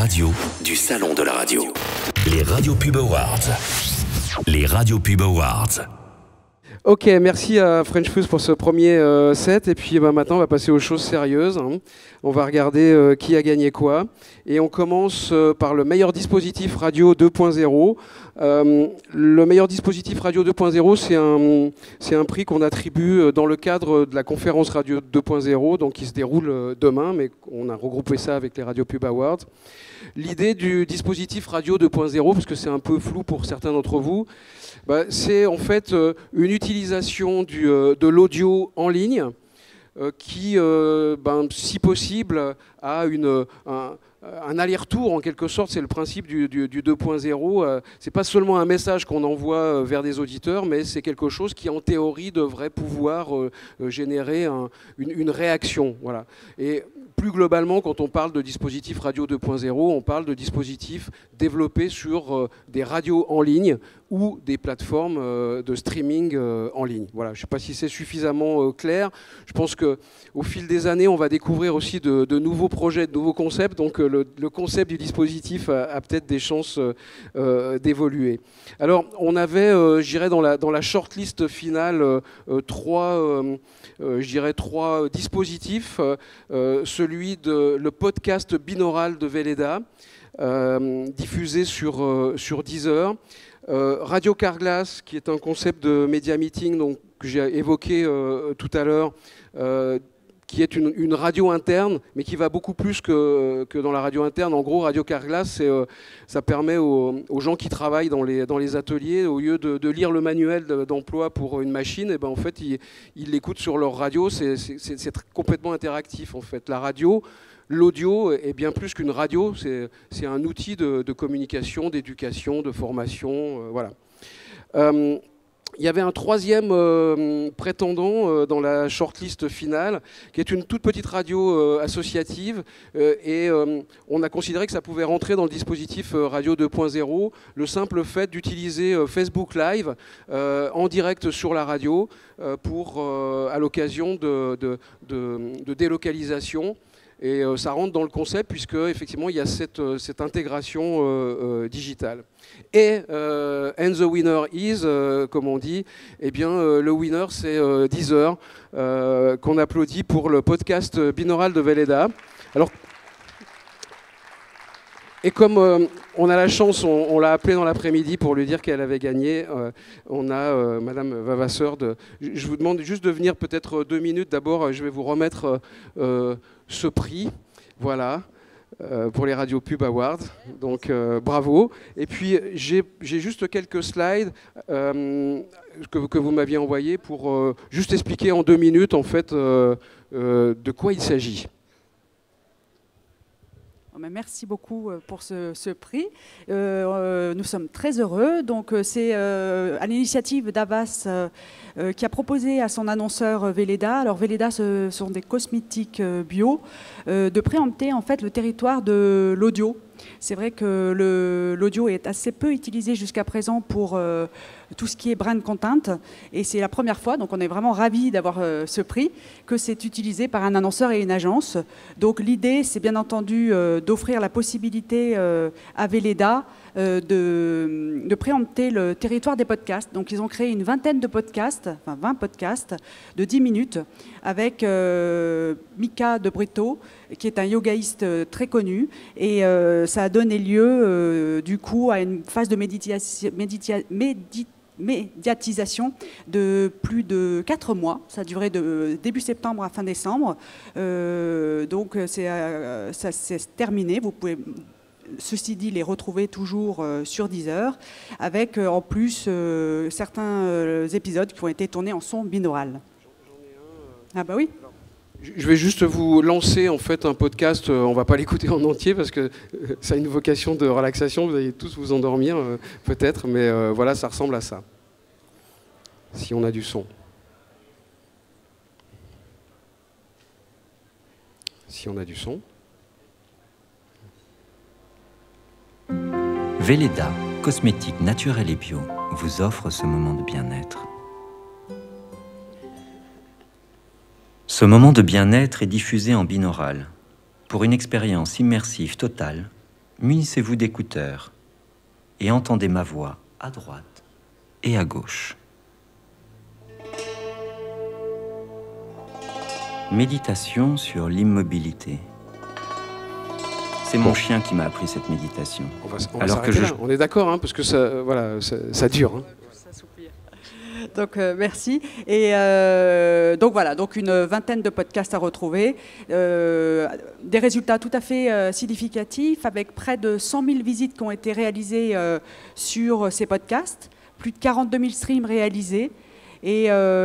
radios du Salon de la radio. Les Radio Pub Awards. Les Radio Pub Awards. Ok, merci à French Fuzz pour ce premier set. Et puis maintenant, on va passer aux choses sérieuses. On va regarder qui a gagné quoi. Et on commence par le meilleur dispositif radio 2.0. Le meilleur dispositif radio 2.0, c'est un prix qu'on attribue dans le cadre de la conférence radio 2.0, donc qui se déroule demain, mais on a regroupé ça avec les Radio Pub Awards. L'idée du dispositif radio 2.0, parce que c'est un peu flou pour certains d'entre vous, c'est en fait une utilisation de l'audio en ligne qui, si possible, a un aller-retour en quelque sorte. C'est le principe du 2.0. C'est pas seulement un message qu'on envoie vers des auditeurs, mais c'est quelque chose qui en théorie devrait pouvoir générer une réaction. Voilà. Et plus globalement, quand on parle de dispositifs radio 2.0, on parle de dispositifs développés sur des radios en ligne ou des plateformes de streaming en ligne. Voilà, je ne sais pas si c'est suffisamment clair. Je pense qu'au fil des années, on va découvrir aussi de nouveaux projets, de nouveaux concepts. Donc le concept du dispositif a peut-être des chances d'évoluer. Alors, on avait, je dirais, dans la shortlist finale, trois dispositifs. Celui de le podcast binaural de Velleda, diffusé sur Deezer. Radio Carglass, qui est un concept de media meeting donc, que j'ai évoqué tout à l'heure, qui est une radio interne, mais qui va beaucoup plus que dans la radio interne. En gros, Radio Carglass, ça permet aux gens qui travaillent dans les ateliers, au lieu de lire le manuel d'emploi pour une machine, en fait, ils l'écoutent sur leur radio. C'est complètement interactif, en fait. La radio, l'audio est bien plus qu'une radio. C'est un outil de communication, d'éducation, de formation. Voilà. Il y avait un troisième prétendant dans la shortlist finale, qui est une toute petite radio associative, et on a considéré que ça pouvait rentrer dans le dispositif radio 2.0, le simple fait d'utiliser Facebook Live en direct sur la radio à l'occasion de délocalisation. Et ça rentre dans le concept puisque effectivement il y a cette intégration digitale. Et and the winner is, comme on dit, le winner c'est Deezer, qu'on applaudit pour le podcast binaural de Velleda. Alors, et comme on a la chance, on l'a appelée dans l'après-midi pour lui dire qu'elle avait gagné, on a Madame Vavasseur. Je vous demande juste de venir peut-être 2 minutes. D'abord, je vais vous remettre ce prix, voilà, pour les Radio Pub Awards. Donc, bravo. Et puis, j'ai juste quelques slides que vous m'aviez envoyés pour juste expliquer en 2 minutes, en fait, de quoi il s'agit. Merci beaucoup pour ce prix. Nous sommes très heureux. Donc, c'est à l'initiative d'Avas qui a proposé à son annonceur Velleda. Alors, Velleda, ce sont des cosmétiques bio, de préempter en fait le territoire de l'audio. C'est vrai que l'audio est assez peu utilisé jusqu'à présent pour tout ce qui est brand content. Et c'est la première fois, donc on est vraiment ravis d'avoir ce prix, que c'est utilisé par un annonceur et une agence. Donc l'idée, c'est bien entendu d'offrir la possibilité à Velleda de préempter le territoire des podcasts. Donc ils ont créé une vingtaine de podcasts, enfin 20 podcasts de 10 minutes avec Mika de Brito, qui est un yogaïste très connu. Et ça a donné lieu du coup à une phase de médiatisation de plus de 4 mois. Ça a duré de début septembre à fin décembre. Donc ça c'est terminé. Vous pouvez, ceci dit, les retrouver toujours sur Deezer, avec en plus certains épisodes qui ont été tournés en son binaural. Ah bah oui. Je vais juste vous lancer en fait un podcast, on ne va pas l'écouter en entier parce que ça a une vocation de relaxation, vous allez tous vous endormir peut-être, mais voilà, ça ressemble à ça. Si on a du son. Si on a du son. Velleda, cosmétique naturelle et bio, vous offre ce moment de bien-être. Ce moment de bien-être est diffusé en binaural pour une expérience immersive totale Munissez-vous d'écouteurs et entendez ma voix à droite et à gauche. Méditation sur l'immobilité. C'est mon chien qui m'a appris cette méditation. On va s'arrêter là. On est d'accord, hein, parce que ça dure. Hein. Donc merci. Et donc voilà, donc une vingtaine de podcasts à retrouver. Des résultats tout à fait significatifs, avec près de 100 000 visites qui ont été réalisées sur ces podcasts, plus de 42 000 streams réalisés. Et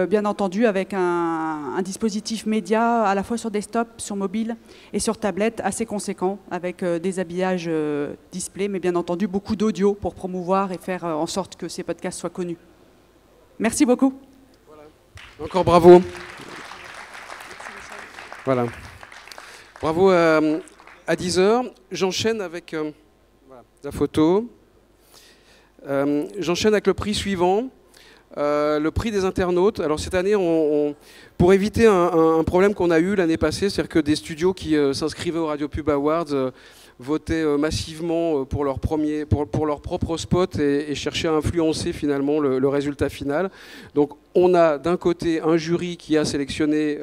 bien entendu avec un dispositif média à la fois sur desktop, sur mobile et sur tablette assez conséquent, avec des habillages display, mais bien entendu beaucoup d'audio pour promouvoir et faire en sorte que ces podcasts soient connus. Merci beaucoup. Voilà. Encore bravo. Voilà. Bravo à 10h. J'enchaîne avec la photo. J'enchaîne avec le prix suivant. Le prix des internautes. Alors cette année, pour éviter un problème qu'on a eu l'année passée, c'est-à-dire que des studios qui s'inscrivaient aux Radio Pub Awards votaient massivement pour leur propre spot et cherchaient à influencer finalement le résultat final. Donc on a d'un côté un jury qui a sélectionné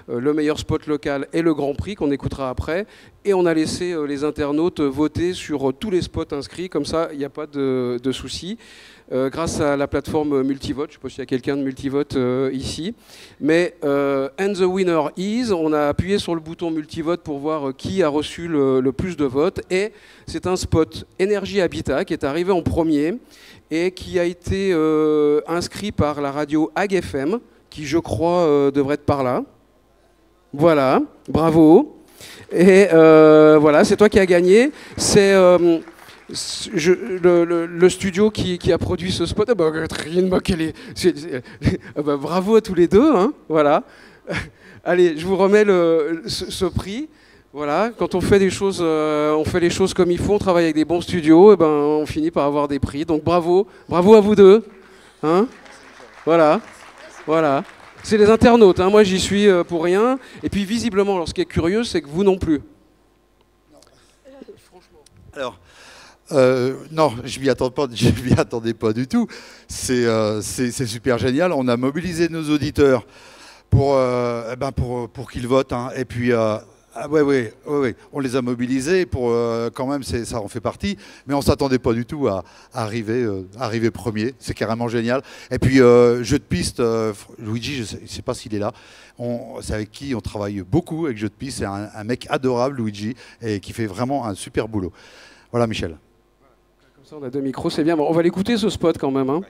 le meilleur spot local et le grand prix qu'on écoutera après, et on a laissé les internautes voter sur tous les spots inscrits, comme ça il n'y a pas de souci. Grâce à la plateforme Multivote, je ne sais pas s'il y a quelqu'un de Multivote ici, mais and the winner is, on a appuyé sur le bouton Multivote pour voir qui a reçu le plus de votes, et c'est un spot Énergie Habitat qui est arrivé en premier et qui a été inscrit par la radio AgFM, qui je crois devrait être par là. Voilà, bravo. Et voilà, c'est toi qui as gagné. C'est... le studio qui a produit ce spot, bravo à tous les deux, hein, voilà. Allez, je vous remets ce prix. Voilà, quand on fait les choses comme il faut, on travaille avec des bons studios, et ben on finit par avoir des prix. Donc bravo à vous deux, hein. Voilà. C'est les internautes, hein. Moi j'y suis pour rien. Et puis visiblement, alors ce qui est curieux, c'est que vous non plus. Alors. Non, je m'y attendais pas du tout. C'est super génial. On a mobilisé nos auditeurs pour qu'ils votent, hein. Et puis ouais, on les a mobilisés pour quand même, ça en fait partie. Mais on s'attendait pas du tout à arriver premier. C'est carrément génial. Et puis jeu de piste, Luigi, je sais pas s'il est là. C'est avec qui on travaille beaucoup avec jeu de piste. C'est un mec adorable, Luigi, et qui fait vraiment un super boulot. Voilà, Michel. On a deux micros, c'est bien. Bon, on va l'écouter ce spot quand même, hein.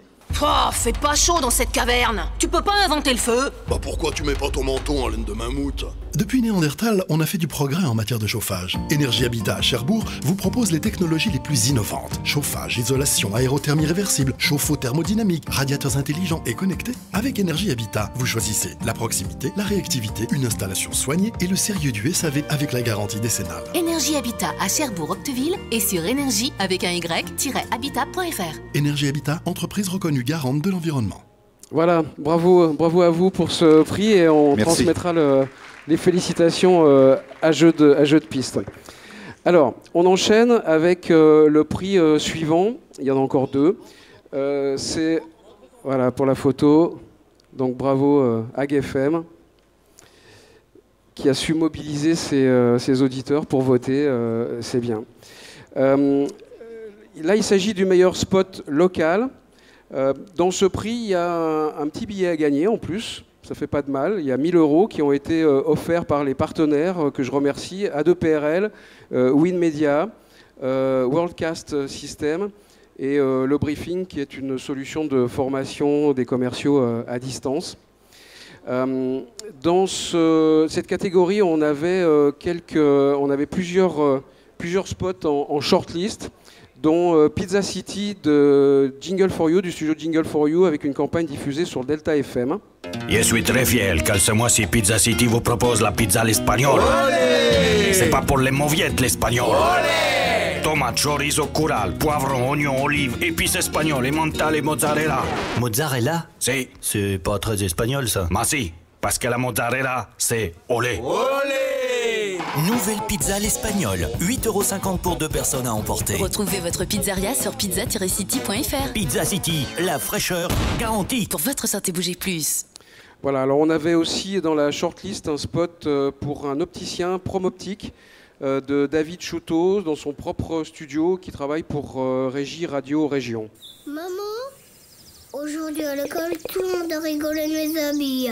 Oh, fait pas chaud dans cette caverne. Tu peux pas inventer le feu. Bah pourquoi tu mets pas ton menton en laine de mammouth? Depuis Néandertal, on a fait du progrès en matière de chauffage. Énergie Habitat à Cherbourg vous propose les technologies les plus innovantes. Chauffage, isolation, aérothermie réversible, chauffe-eau thermodynamique, radiateurs intelligents et connectés. Avec Énergie Habitat, vous choisissez la proximité, la réactivité, une installation soignée et le sérieux du SAV avec la garantie décennale. Énergie Habitat à Cherbourg-Octeville et sur énergie avec un y-habitat.fr. Énergie Habitat, entreprise reconnue garante de l'environnement. Voilà, bravo à vous pour ce prix, et on transmettra les félicitations à jeu de piste. Alors, on enchaîne avec le prix suivant. Il y en a encore deux. C'est voilà pour la photo. Donc bravo à AgFM qui a su mobiliser ses auditeurs pour voter. C'est bien. Là, il s'agit du meilleur spot local. Dans ce prix, il y a un petit billet à gagner en plus. Ça fait pas de mal. Il y a 1 000 € qui ont été offerts par les partenaires que je remercie. A2PRL, WinMedia, Worldcast System et le Briefing, qui est une solution de formation des commerciaux à distance. Dans cette catégorie, on avait plusieurs spots en shortlist, dont Pizza City de Jingle for You, du studio Jingle for You, avec une campagne diffusée sur Delta FM. Je suis très fier car ce mois-ci Pizza City vous propose la pizza à l'espagnol. C'est pas pour les mauviettes l'espagnol. Tomate, chorizo, curral, poivron, oignon, olive, épices espagnoles, emmental et mozzarella. Mozzarella? Si. C'est pas très espagnol ça. Mais si, parce que la mozzarella, c'est olé. Olé! Nouvelle pizza à l'espagnol. 8,50 € pour 2 personnes à emporter. Retrouvez votre pizzeria sur pizza-city.fr. Pizza City, la fraîcheur garantie. Pour votre santé, bougez plus. Voilà, alors on avait aussi dans la shortlist un spot pour un opticien Promoptique de David Chouteau dans son propre studio qui travaille pour Régie Radio Région. Maman, aujourd'hui à l'école, tout le monde a rigolé de mes habits.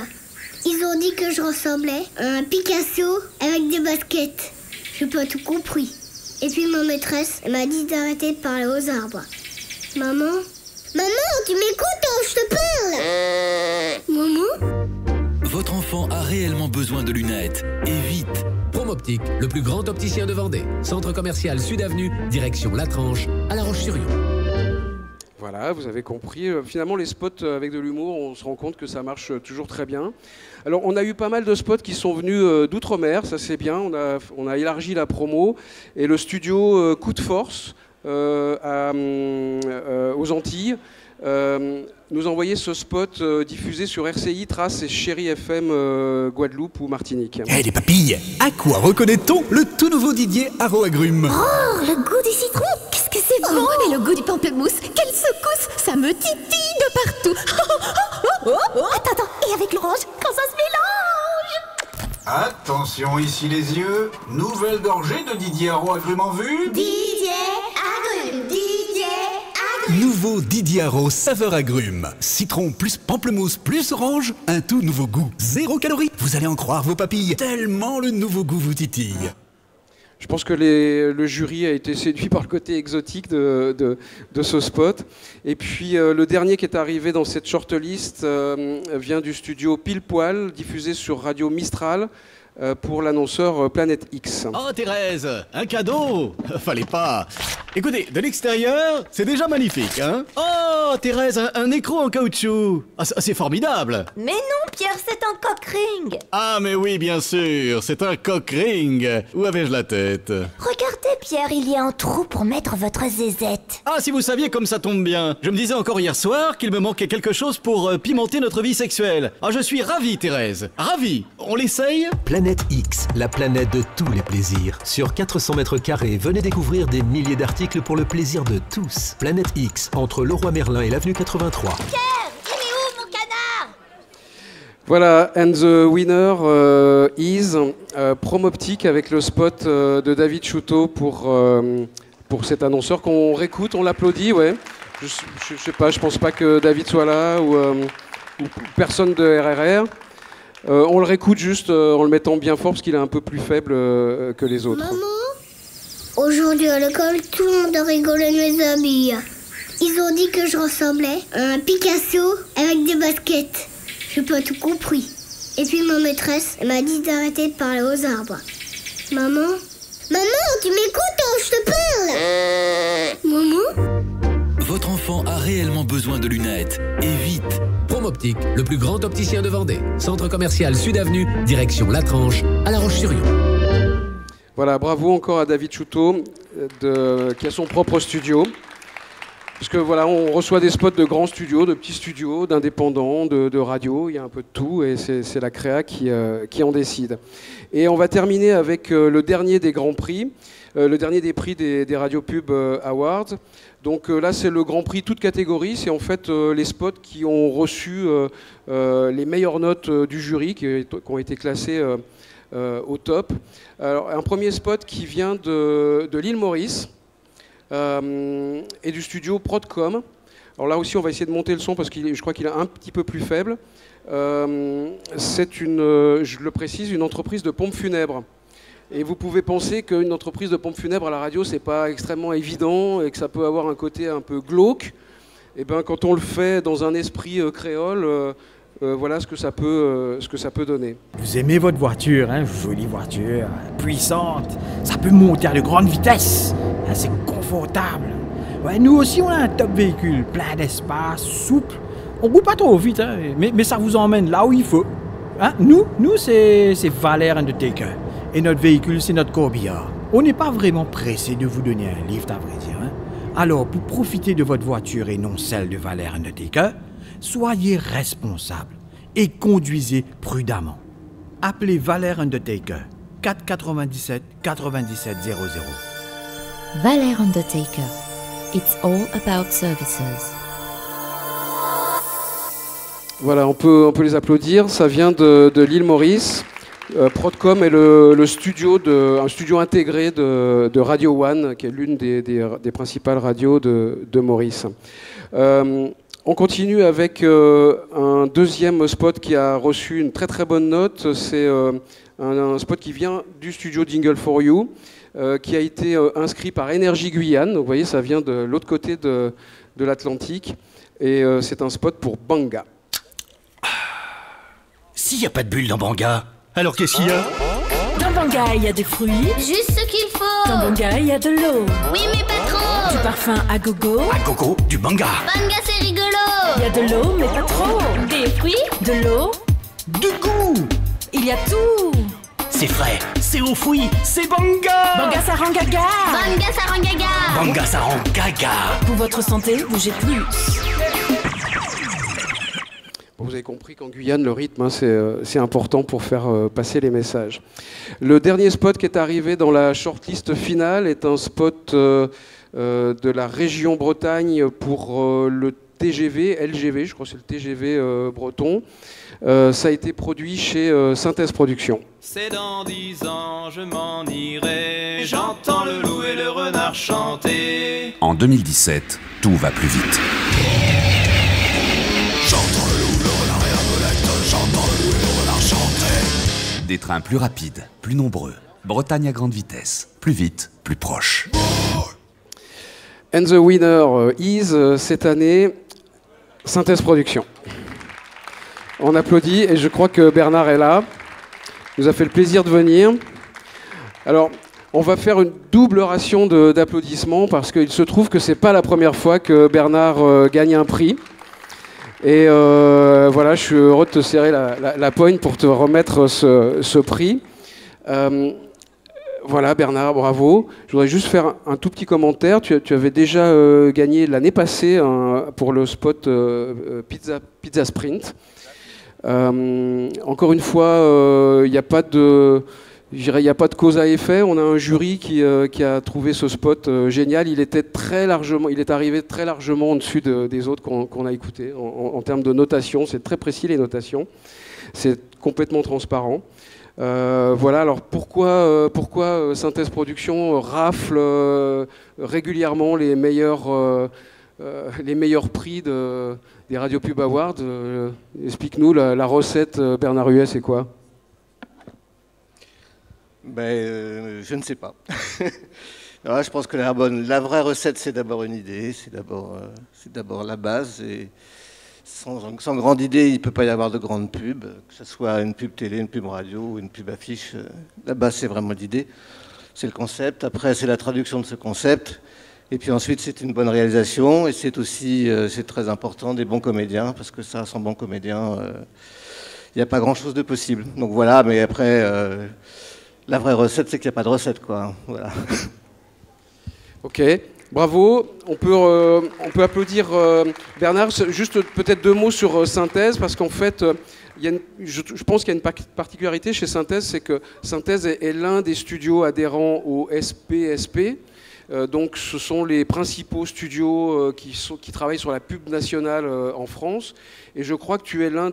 Ils ont dit que je ressemblais à un Picasso avec des baskets. J'ai pas tout compris. Et puis ma maîtresse elle m'a dit d'arrêter de parler aux arbres. Maman, tu m'écoutes, je te parle. Maman? Votre enfant a réellement besoin de lunettes. Et vite. Promoptique, le plus grand opticien de Vendée. Centre commercial Sud Avenue, direction La Tranche, à La Roche-sur-Yon. Voilà, vous avez compris. Finalement, les spots avec de l'humour, on se rend compte que ça marche toujours très bien. Alors, on a eu pas mal de spots qui sont venus d'outre-mer, ça c'est bien. On a élargi la promo. Et le studio Coup de Force aux Antilles nous a envoyé ce spot diffusé sur RCI, Trace et Chéri FM Guadeloupe ou Martinique. Eh les papilles, à quoi reconnaît-on le tout nouveau Didier Haro Agrumes? Oh, le goût du citron, qu'est-ce que c'est bon! Et le goût du pamplemousse, quelle secousse! Ça me titille de partout! Attends, et avec l'orange, quand ça se mélange! Attention, ici les yeux, nouvelle gorgée de Didier Haro Agrumes en vue. Didier Agrumes. Nouveau Didier Haro saveur agrumes. Citron plus pamplemousse plus orange, un tout nouveau goût. 0 calories, vous allez en croire vos papilles, tellement le nouveau goût vous titille. Je pense que le jury a été séduit par le côté exotique de ce spot. Et puis le dernier qui est arrivé dans cette shortlist vient du studio Pile Poil, diffusé sur Radio Mistral, pour l'annonceur Planète X. Oh Thérèse, un cadeau. Fallait pas. Écoutez, de l'extérieur, c'est déjà magnifique, hein. Oh Thérèse, un écrou en caoutchouc. Ah, c'est formidable. Mais non, Pierre, c'est un coq ring. Ah mais oui, bien sûr, c'est un coq ring. Où avais-je la tête? Regardez, Pierre, il y a un trou pour mettre votre zézette. Ah, si vous saviez comme ça tombe bien. Je me disais encore hier soir qu'il me manquait quelque chose pour pimenter notre vie sexuelle. Ah, je suis ravi, Thérèse. Ravi. On l'essaye? Planète X, la planète de tous les plaisirs. Sur 400 mètres carrés, venez découvrir des milliers d'articles pour le plaisir de tous. Planète X, entre Leroy Merlin et l'avenue 83. Pierre, il est où mon canard? Voilà, and the winner is Promoptique avec le spot de David Chouteau pour cet annonceur qu'on réécoute, on l'applaudit, ouais. Je sais pas, je pense pas que David soit là ou personne de RRR. On le réécoute juste en le mettant bien fort parce qu'il est un peu plus faible que les autres. Maman, aujourd'hui à l'école, tout le monde a rigolé de mes habits. Ils ont dit que je ressemblais à un Picasso avec des baskets. J'ai pas tout compris. Et puis ma maîtresse elle m'a dit d'arrêter de parler aux arbres. Maman, tu m'écoutes, je te parle. Maman? Votre enfant a réellement besoin de lunettes. Et vite. Promoptique, le plus grand opticien de Vendée. Centre commercial Sud Avenue, direction La Tranche, à La Roche-sur-Yon. Voilà, bravo encore à David Chouteau qui a son propre studio. Parce que voilà, on reçoit des spots de grands studios, de petits studios, d'indépendants, de radio, il y a un peu de tout et c'est la créa qui en décide. Et on va terminer avec le dernier des grands prix, le dernier des prix des Radio Pub Awards. Donc là, c'est le grand prix toute catégorie, c'est en fait les spots qui ont reçu les meilleures notes du jury, qui ont été classés au top. Alors, un premier spot qui vient de l'île Maurice et du studio Prodcom. Alors là aussi, on va essayer de monter le son parce que je crois qu'il est un petit peu plus faible. C'est je le précise, une entreprise de pompes funèbres. Et vous pouvez penser qu'une entreprise de pompes funèbres à la radio, c'est pas extrêmement évident et que ça peut avoir un côté un peu glauque. Et ben, quand on le fait dans un esprit créole, voilà ce que ça peut donner. Vous aimez votre voiture, hein? Jolie voiture, puissante. Ça peut monter à de grandes vitesses. Hein, c'est confortable. Ouais, nous aussi, on a un top véhicule, plein d'espace, souple. On roule pas trop vite, hein, mais ça vous emmène là où il faut. Hein? Nous c'est Valère Undertaker. Et notre véhicule, c'est notre corbillard. On n'est pas vraiment pressé de vous donner un lift, à vrai dire. Hein? Alors, pour profiter de votre voiture et non celle de Valère Undertaker, soyez responsable et conduisez prudemment. Appelez Valère Undertaker 497 97 00. Valère Undertaker. It's all about services. Voilà, on peut les applaudir. Ça vient de l'île Maurice. Prodcom est un studio intégré de Radio One, qui est l'une des principales radios de Maurice. On continue avec un deuxième spot qui a reçu une très très bonne note. C'est un spot qui vient du studio Jingle for You, qui a été inscrit par Énergie Guyane. Donc vous voyez, ça vient de l'autre côté de l'Atlantique. Et c'est un spot pour Banga. S'il n'y a pas de bulle dans Banga, alors qu'est-ce qu'il y a? Dans Banga, il y a des fruits. Juste ce qu'il faut. Dans Banga, il y a de l'eau. Oui, mais pas trop. Du parfum à gogo. À gogo, du Banga. Banga, c'est rigolo. Il y a de l'eau, mais pas trop. Des fruits, de l'eau, du goût. Il y a tout. C'est frais, c'est aux fruits, c'est Banga. Banga, ça rend gaga. Banga, ça rend gaga. Banga, ça rend gaga. Pour votre santé, bougez plus. Vous avez compris qu'en Guyane, le rythme, c'est important pour faire passer les messages. Le dernier spot qui est arrivé dans la shortlist finale est un spot de la région Bretagne pour le TGV, LGV, je crois que c'est le TGV breton. Ça a été produit chez Synthèse Productions. C'est dans 10 ans, je m'en irai. J'entends le loup et le renard chanter. En 2017, tout va plus vite. Des trains plus rapides, plus nombreux. Bretagne à grande vitesse. Plus vite, plus proche. And the winner is, cette année, Synthèse Productions. On applaudit et je crois que Bernard est là. Il nous a fait le plaisir de venir. Alors, on va faire une double ration d'applaudissements parce qu'il se trouve que c'est pas la première fois que Bernard gagne un prix. Et voilà, je suis heureux de te serrer la poigne pour te remettre ce prix. Voilà, Bernard, bravo. Je voudrais juste faire un tout petit commentaire. Tu avais déjà gagné l'année passée pour le spot Pizza Sprint. Encore une fois, il n'y a pas de... Je dirais, il n'y a pas de cause à effet. On a un jury qui a trouvé ce spot génial. Il est arrivé très largement au-dessus des autres qu'on a écoutés. En termes de notation, c'est très précis les notations. C'est complètement transparent. Voilà. Alors pourquoi Synthèse Productions rafle régulièrement les meilleurs prix des Radio Pub Awards? Explique-nous la recette, Bernard Huet, c'est quoi? Je ne sais pas. Alors, je pense que la vraie recette, c'est d'abord une idée, c'est d'abord la base. Et sans grande idée, il ne peut pas y avoir de grande pub, que ce soit une pub télé, une pub radio ou une pub affiche. La base, c'est vraiment l'idée, c'est le concept. Après, c'est la traduction de ce concept. Et puis ensuite, c'est une bonne réalisation. Et c'est aussi, c'est très important, des bons comédiens, parce que ça, sans bons comédiens, il n'y a pas grand-chose de possible. Donc voilà, mais après... la vraie recette, c'est qu'il n'y a pas de recette, quoi. Voilà. Ok, bravo. On peut applaudir Bernard. Juste peut-être 2 mots sur Synthèse, parce qu'en fait, je pense qu'il y a une particularité chez Synthèse, c'est que Synthèse est l'un des studios adhérents au SPSP. Donc ce sont les principaux studios qui travaillent sur la pub nationale en France. Et je crois que tu es un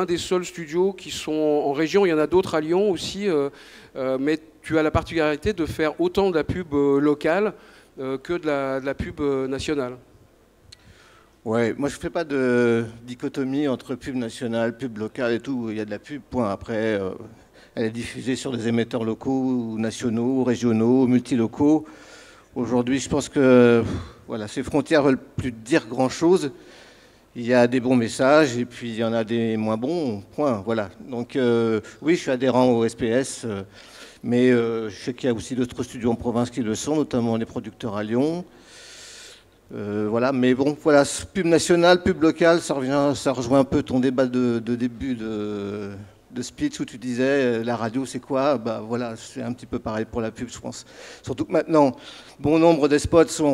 des seuls studios qui sont en région. Il y en a d'autres à Lyon aussi. Mais tu as la particularité de faire autant de la pub locale que de la pub nationale. Ouais, moi je ne fais pas de dichotomie entre pub nationale, pub locale et tout. Il y a de la pub, point. Après, elle est diffusée sur des émetteurs locaux, ou nationaux, régionaux, multilocaux. Aujourd'hui, je pense que voilà, ces frontières ne veulent plus dire grand-chose. Il y a des bons messages et puis il y en a des moins bons, point. Voilà. Donc oui, je suis adhérent au SPS, mais je sais qu'il y a aussi d'autres studios en province qui le sont, notamment les producteurs à Lyon. Voilà, mais bon, voilà, pub nationale, pub locale, ça rejoint un peu ton débat de début de speech où tu disais la radio c'est quoi? Bah voilà, c'est un petit peu pareil pour la pub, je pense. Surtout que maintenant, bon nombre des spots sont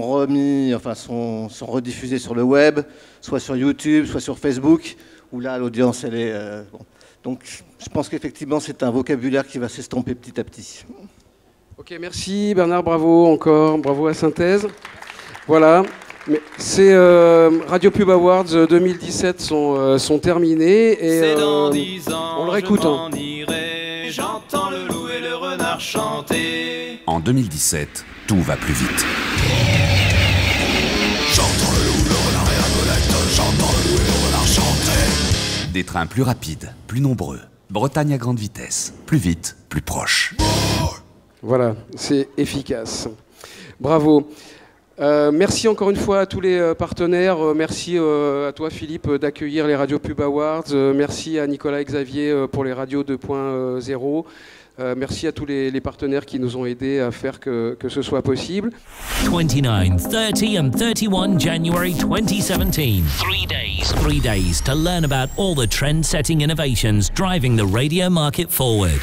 rediffusés sur le web, soit sur YouTube, soit sur Facebook, où là l'audience elle est bon. Donc je pense qu'effectivement c'est un vocabulaire qui va s'estomper petit à petit. Ok, merci Bernard, bravo encore, bravo à Synthèse. Voilà, ces Radio Pub Awards 2017 sont terminés et on le réécoute. J'entends le loup et le renard chanter. En 2017, tout va plus vite. J'entends le loup, le renard et la belette. J'entends le loup et le renard chanter. Des trains plus rapides, plus nombreux. Bretagne à grande vitesse. Plus vite, plus proche. Voilà, c'est efficace. Bravo. Merci encore une fois à tous les partenaires. Merci à toi Philippe d'accueillir les Radio Pub Awards. Merci à Nicolas et Xavier pour les radios 2.0. Merci à tous les partenaires qui nous ont aidés à faire que ce soit possible. 29, 30 and 31 January 2017. 3 days to learn about all the trend-setting innovations driving the radio market forward.